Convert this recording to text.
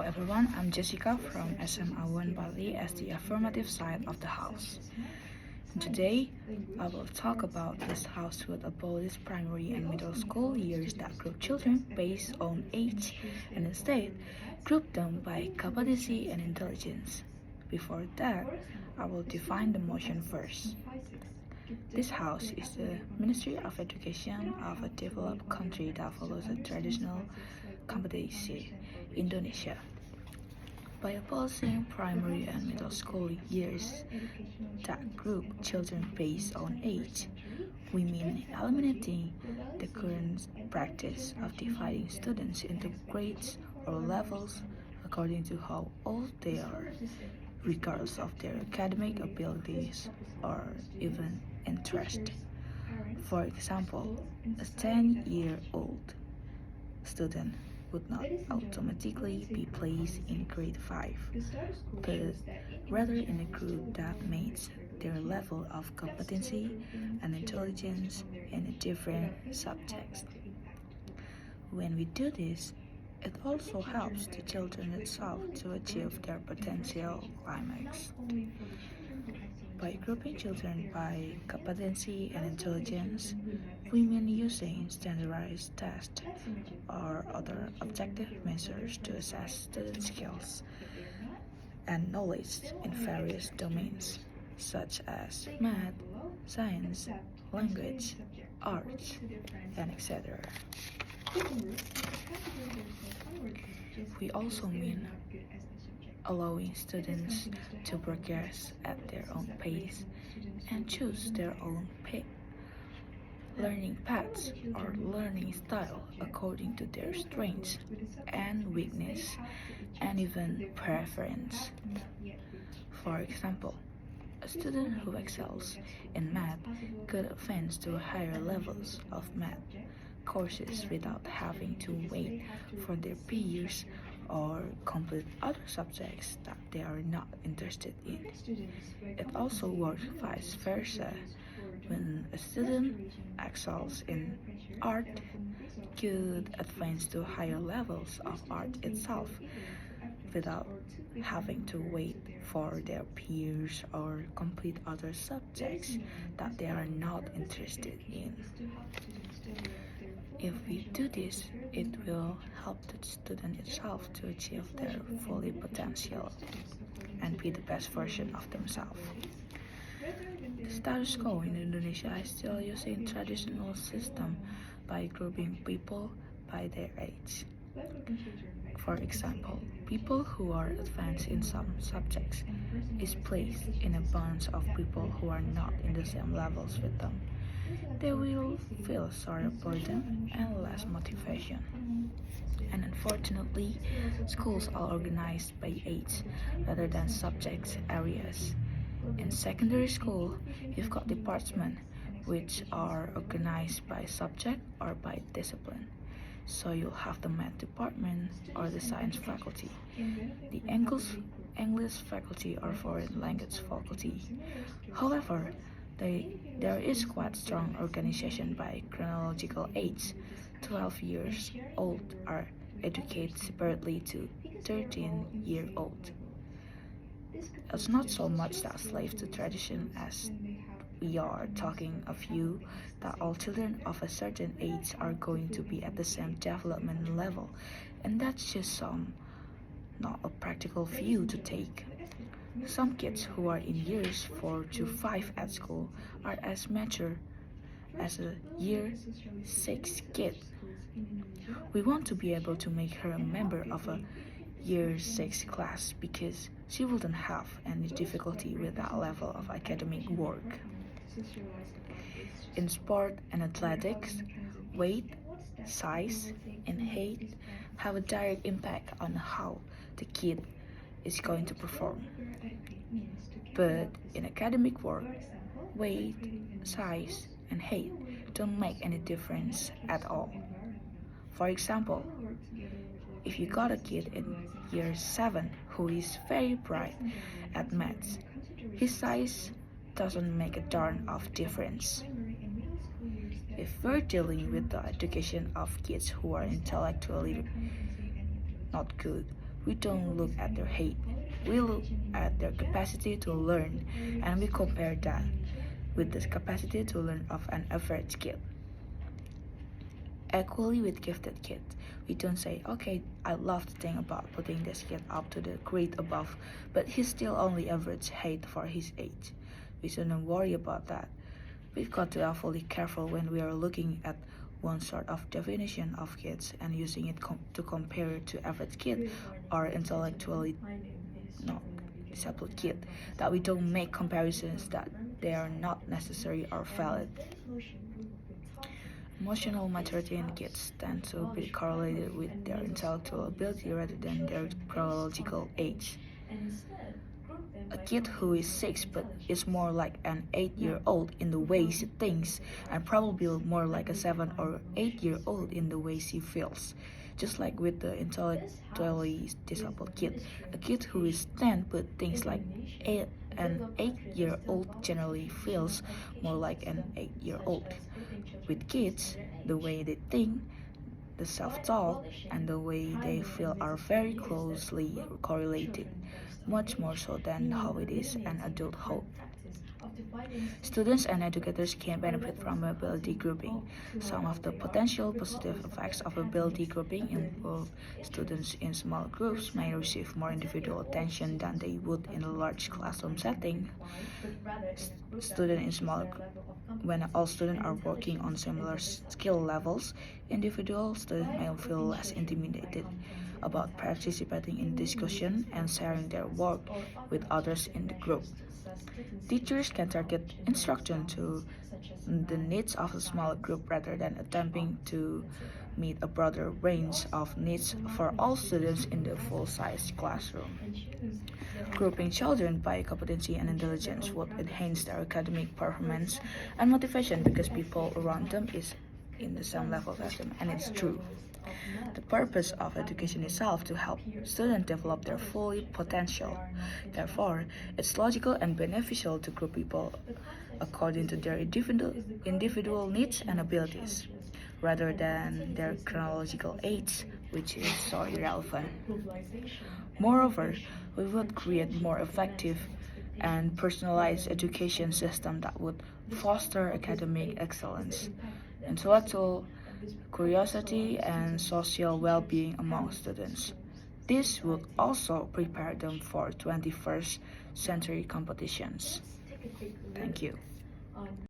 everyone, I'm Jessica from SMA1 Bali as the affirmative side of the house. Today, I will talk about this house would abolish primary and middle school years that group children based on age and instead group them by competency and intelligence. Before that, I will define the motion first. This house is the Ministry of Education of a developed country that follows a traditional competency, Indonesia. By abolishing primary and middle school years that group children based on age, we mean eliminating the current practice of dividing students into grades or levels according to how old they are, regardless of their academic abilities or even interest. For example, a 10-year-old student would not automatically be placed in grade 5, but rather in a group that meets their level of competency and intelligence in a different subjects. When we do this, it also helps the children itself to achieve their potential climax. By grouping children by competency and intelligence, we mean using standardized tests or other objective measures to assess student skills and knowledge in various domains, such as math, science, language, arts, and etc. We also mean allowing students to progress at their own pace and choose their own learning paths or learning style according to their strengths and weakness and even preference. For example, a student who excels in math could advance to higher levels of math courses without having to wait for their peers or complete other subjects that they are not interested in. It also works vice versa. When a student excels in art, could advance to higher levels of art itself without having to wait for their peers or complete other subjects that they are not interested in. If we do this, it will help the student itself to achieve their full potential and be the best version of themselves. The status quo in Indonesia is still using traditional system by grouping people by their age. For example, people who are advanced in some subjects is placed in a bunch of people who are not in the same levels with them. They will feel sort of burden and less motivation. And unfortunately, schools are organized by age rather than subject areas. In secondary school, you've got departments which are organized by subject or by discipline. So you'll have the math department or the science faculty, the English faculty or foreign language faculty. However, there is quite strong organization by chronological age. 12 years old are educated separately to 13-year-old. It's not so much that slave to tradition as we are talking a view that all children of a certain age are going to be at the same development level, and that's just not a practical view to take. Some kids who are in years 4 to 5 at school are as mature as a year 6 kid. We want to be able to make her a member of a year 6 class because she wouldn't have any difficulty with that level of academic work. In sport and athletics, weight, size, and height have a direct impact on how the kid is going to perform. But in academic work, weight, size, and height don't make any difference at all. For example, if you got a kid in year 7 who is very bright at maths, his size doesn't make a darn of difference. If we're dealing with the education of kids who are intellectually not good, We don't look at their height. We look at their capacity to learn, and we compare that with the capacity to learn of an average kid. Equally with gifted kids, we don't say, okay, I love to think about putting this kid up to the grade above, but he's still only average height for his age. We shouldn't worry about that. We've got to be awfully careful when we are looking at one sort of definition of kids and using it to compare it to average kid or intellectually not disabled kid, that we don't make comparisons that they are not necessary or valid. Emotional maturity in kids tend to be correlated with their intellectual ability rather than their chronological age. A kid who is 6 but is more like an 8-year-old in the way she thinks, and probably more like a 7 or 8-year-old in the way she feels. Just like with the intellectually disabled kid, a kid who is 10 but thinks like an 8-year-old generally feels more like an 8-year-old. With kids, the way they think, the self-talk, and the way they feel are very closely correlated, much more so than how it is in adulthood. Students and educators can benefit from ability grouping. Some of the potential positive effects of ability grouping involve students in small groups may receive more individual attention than they would in a large classroom setting. Student in small When all students are working on similar skill levels, individual students may feel less intimidated about participating in discussion and sharing their work with others in the group. Teachers can target instruction to the needs of a smaller group rather than attempting to meet a broader range of needs for all students in the full-size classroom. Grouping children by competency and intelligence would enhance their academic performance and motivation because people around them is in the same level as them, and it's true. The purpose of education itself to help students develop their full potential. Therefore, it's logical and beneficial to group people according to their individual needs and abilities, rather than their chronological age, which is so irrelevant. Moreover, we would create more effective and personalized education system that would foster academic excellence, intellectual curiosity, and social well-being among students. This would also prepare them for 21st century competitions. Thank you.